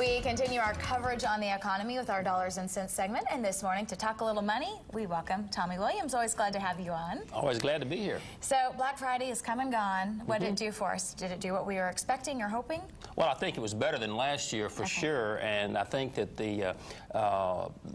We continue our coverage on the economy with our Dollars and Cents segment, and this morning to talk a little money, we welcome Tommy Williams. Always glad to have you on. Always glad to be here. So Black Friday is come and gone. What did it do for us? Did it do what we were expecting or hoping? Well, I think it was better than last year for sure, and I think that the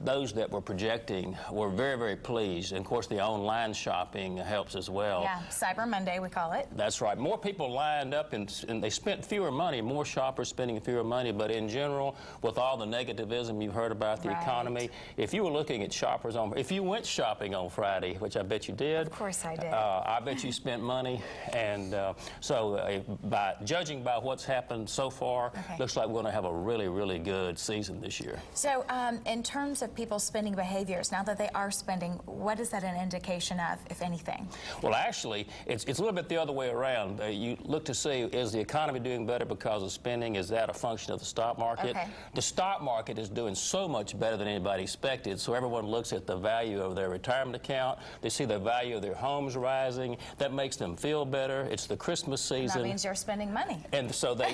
those that were projecting were very, very pleased. And of course, the online shopping helps as well. Yeah, Cyber Monday we call it. That's right. More people lined up and they spent fewer money. More shoppers spending fewer money, but in general, with all the negativism you've heard about the economy, if you were looking at shoppers if you went shopping on Friday, which I bet you did. Of course I did. I bet you spent money, and so by judging by what's happened so far, looks like we're going to have a really, really good season this year. So in terms of people's spending behaviors, now that they are spending, what is that an indication of, if anything? Well, actually, it's a little bit the other way around. You look to see, is the economy doing better because of spending? Is that a function of the stock market? The stock market is doing so much better than anybody expected, so everyone looks at the value of their retirement account. They see the value of their homes rising. That makes them feel better. It's the Christmas season. And that means you're spending money. And so they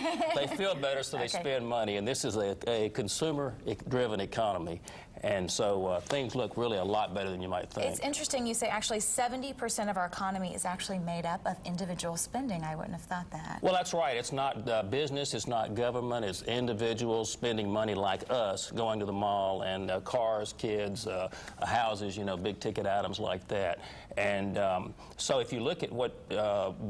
feel better, so they spend money. And this is a consumer-driven economy. And so things look really a lot better than you might think. It's interesting you say actually 70% of our economy is actually made up of individual spending. I wouldn't have thought that. Well, that's right. It's not business, it's not government, it's individuals spending money like us, going to the mall, and cars, kids, houses, you know, big ticket items like that. And so if you look at what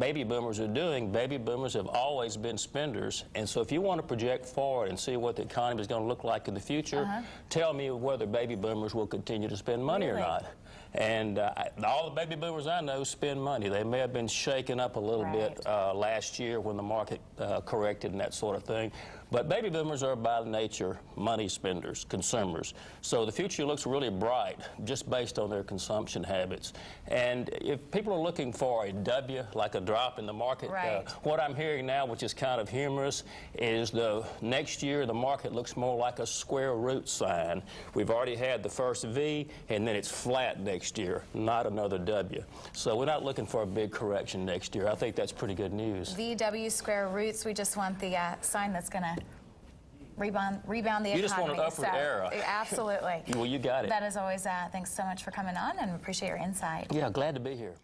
baby boomers are doing, baby boomers have always been spenders. And so if you want to project forward and see what the economy is going to look like in the future, tell me whether baby boomers will continue to spend money or not. And all the baby boomers I know spend money. They may have been shaken up a little bit last year when the market corrected and that sort of thing. But baby boomers are by nature money spenders, consumers. So the future looks really bright just based on their consumption habits. And if people are looking for a W, like a drop in the market, what I'm hearing now, which is kind of humorous, is the next year the market looks more like a square root sign. We've already had the first V, and then it's flat next year, not another W. So we're not looking for a big correction next year. I think that's pretty good news. VW square roots, we just want the sign that's going to rebound the economy. You just want an upward arrow. Absolutely. Well, you got it. That is always, thanks so much for coming on and appreciate your insight. Yeah, glad to be here.